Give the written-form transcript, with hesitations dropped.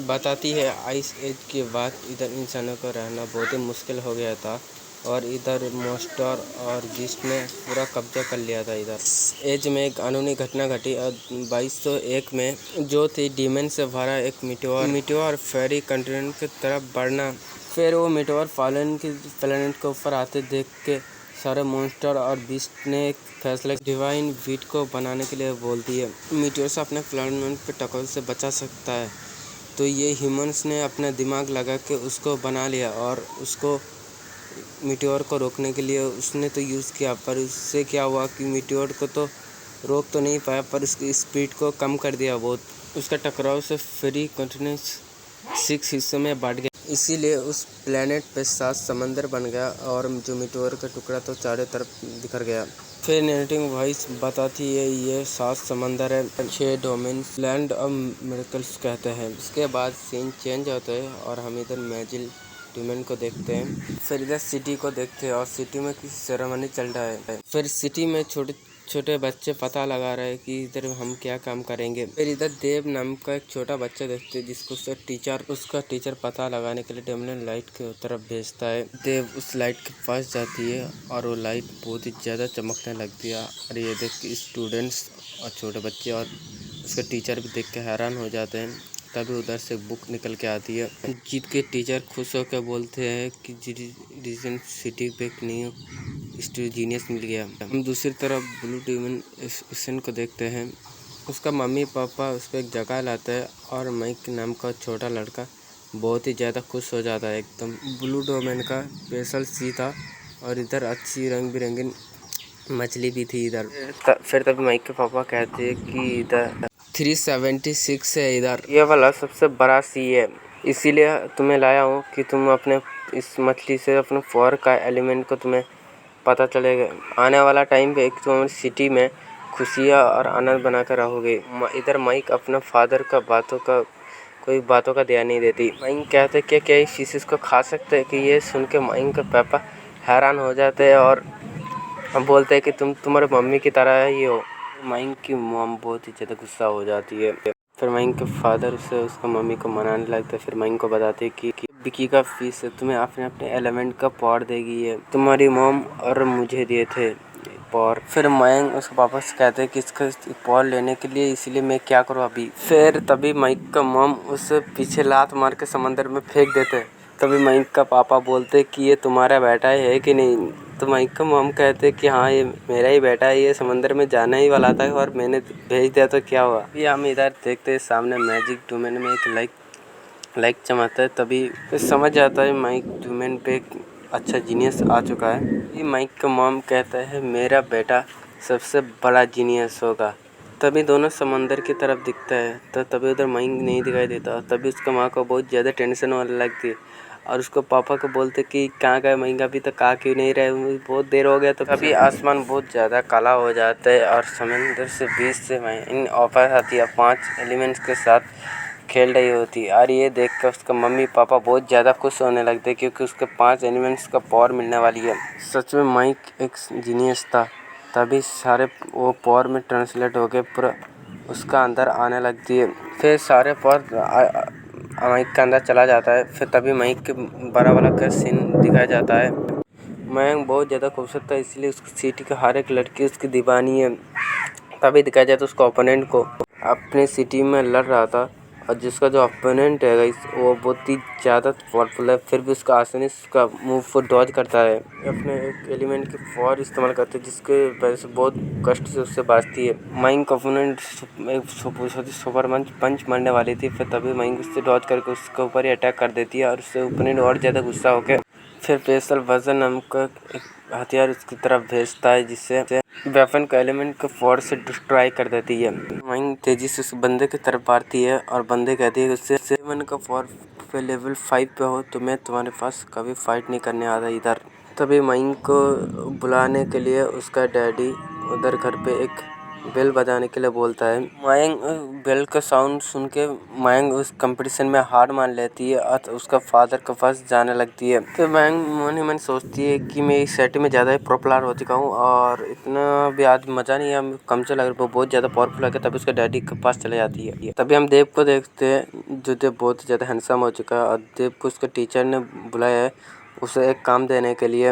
बताती है ice as के बाद इधर इंसानों को रहना बहुत ही मुश्किल हो गया था और इधर मॉन्स्टर और बीस्ट ने पूरा कब्जा कर लिया था। इधर एज में एक कानूनी घटना घटी और 2201 में जो थी डीमन से भरा एक मीटियोर फेरी कंटिनेंट की तरफ बढ़ना। फिर वो मीटियोर फॉलन की प्लेनेट के ऊपर आते देख के सारे मॉन्स्टर और बीस्ट ने एक फैसला डिवाइन वीट को बनाने के लिए बोलती है। मीटियोर से अपने प्लेनेट पे टक्कर से बचा सकता है, तो ये ह्यूमंस ने अपना दिमाग लगा के उसको बना लिया और उसको मीटियोर को रोकने के लिए उसने तो यूज़ किया, पर उससे क्या हुआ कि मीटियोर को तो रोक तो नहीं पाया पर उसकी स्पीड को कम कर दिया बहुत। उसका टकराव से फ्री कॉन्टिनेंट 6 हिस्सों में बांट गया, इसीलिए उस प्लेनेट पे 7 समंदर बन गया और जो मीटियोर का टुकड़ा तो चारों तरफ बिखर गया। फिर नेटिंग वॉइस बताती है ये 7 समंदर है, 6 डोमेन्स, लैंड ऑफ मिरेकल्स कहते हैं। उसके बाद सीन चेंज होता है और हम इधर मैजिल डोमेन को देखते हैं। फिर इधर सिटी को देखते हैं और सिटी में किसी सेरेमनी चल रहा है। फिर सिटी में छोटे छोटे बच्चे पता लगा रहे हैं कि इधर हम क्या काम करेंगे। फिर इधर देव नाम का एक छोटा बच्चा देखते हैं जिसको उसका टीचर पता लगाने के लिए डेमोनियन लाइट की तरफ भेजता है। देव उस लाइट के पास जाती है और वो लाइट बहुत ही ज़्यादा चमकने लगती है और ये देख के स्टूडेंट्स और छोटे बच्चे और उसका टीचर भी देख के हैरान हो जाते हैं। तभी उधर से बुक निकल के आती है। जीत के टीचर खुश होकर बोलते हैं कि डिसीजन सिटी पे एक न्यू जीनियस मिल गया। हम दूसरी तरफ ब्लू डीमन स्टेशन को देखते हैं। उसका मम्मी पापा उस पर एक जगह लाते हैं और माइक नाम का छोटा लड़का बहुत ही ज़्यादा खुश हो जाता है एकदम। ब्लू डोमेन का स्पेशल सी था और इधर अच्छी रंग बिरंगी मछली भी थी इधर। फिर तब माइक के पापा कहते हैं कि इधर 376 है, इधर ये वाला सबसे बड़ा सी है, इसीलिए तुम्हें लाया हूँ कि तुम अपने इस मछली से अपने फॉर का एलिमेंट को तुम्हें पता चलेगा। आने वाला टाइम पे एक तुम सिटी में खुशियाँ और आनंद बना कर रहोगे। इधर माइक अपना फादर का कोई बातों का ध्यान नहीं देती। माइक कहते कि क्या इस चीज़ को खा सकते हैं, कि ये सुन के माइक का पापा हैरान हो जाते हैं और बोलते हैं कि तुम्हारे मम्मी की तरह ही हो। माइक की मॉम बहुत ही ज़्यादा गुस्सा हो जाती है। फिर माइक के फादर से उसका मम्मी को मनाने लगता है। फिर माइक को बताते हैं कि विकी का फीस है, तुम्हें अपने एलिमेंट का पावर देगी है, तुम्हारी मॉम और मुझे दिए थे पावर। फिर माइक उसके पापा से कहते हैं कि इसका पावर लेने के लिए, इसीलिए मैं क्या करूँ अभी। फिर तभी माइक का मॉम उसे पीछे लात मार के समंदर में फेंक देते। तभी माइक का पापा बोलते कि ये तुम्हारा बेटा है कि नहीं। तो माइक का मॉम कहते कि हाँ ये मेरा ही बेटा है, ये समंदर में जाने ही वाला था और मैंने भेज दिया तो क्या हुआ। ये हम इधर देखते हैं सामने मैजिक डोमेन में एक लाइक चमकता है। तभी समझ आता है माइक डोमेन पे एक अच्छा जीनियस आ चुका है। ये माइक का मॉम कहता है मेरा बेटा सबसे बड़ा जीनियस होगा। तभी दोनों समंदर की तरफ दिखता है तो तभी उधर माइक नहीं दिखाई देता। तभी उसका माँ को बहुत ज़्यादा टेंशन होने लगती है और उसको पापा को बोलते कि कहाँ गए माइक, अभी तक आ क्यों नहीं रहे, बहुत देर हो गया। तो अभी आसमान बहुत ज़्यादा काला हो जाता है और समंदर से बीच से माइक वापस आती है 5 एलिमेंट्स के साथ खेल रही होती है। और ये देख कर उसका मम्मी पापा बहुत ज़्यादा खुश होने लगते क्योंकि उसके 5 एलिमेंट्स का पावर मिलने वाली है। सच में माइक एक जीनियस था। तभी सारे वो पावर में ट्रांसलेट होकर पूरा उसका अंदर आने लगती है। फिर सारे पावर माइक के अंदर चला जाता है। फिर तभी माइक के बड़ा वाला का सीन दिखाया जाता है। माइक बहुत ज़्यादा खूबसूरत था, इसलिए उसकी सिटी का हर एक लड़की उसकी दीवानी है। तभी दिखाया जाता है उसका ओपोनेंट को अपने सिटी में लड़ रहा था और जिसका जो ओपोनेंट है गाइस वो बहुत ही ज़्यादा पावरफुल है, फिर भी उसका आसानी से उसका मूव को डॉज करता है। अपने एक एलिमेंट की पावर इस्तेमाल करते हैं जिसके वजह से बहुत कष्ट से उससे बचती है। माइक का ओपोनेंट सुपर पंच मारने वाली थी, फिर तभी माइक उससे डॉज करके उसके ऊपर ही अटैक कर देती है और उससे ओपोनेंट और ज़्यादा गुस्सा होकर फिर स्पेशल वर्जन नाम का एक हथियार उसकी तरफ भेजता है जिससे वेपन का एलिमेंट को फोर्स से डिस्ट्रॉय कर देती है। माइक तेजी से उस बंदे की तरफ बढ़ती है और बंदे कहती है उससे एलिमेंट का फोर्स पे लेवल 5 पे हो तो मैं तुम्हारे पास कभी फाइट नहीं करने आता इधर। तभी माइक को बुलाने के लिए उसका डैडी उधर घर पे एक बेल बजाने के लिए बोलता है। मयंक बेल का साउंड सुन के मयंक उस कंपटीशन में हार मान लेती है और उसका फादर के पास जाने लगती है। तो मयंक मन ही मन सोचती है कि मैं इस सेट में ज़्यादा ही पॉपुलर हो चुका हूँ और इतना भी आज मज़ा नहीं है, कम से लग बहुत ज़्यादा पावरफुल है। तभी उसके डैडी के पास चले जाती है। तभी हम देव को देखते हैं जो देव बहुत ज़्यादा हैंडसम हो चुका है और देव को उसके टीचर ने बुलाया है उसे एक काम देने के लिए।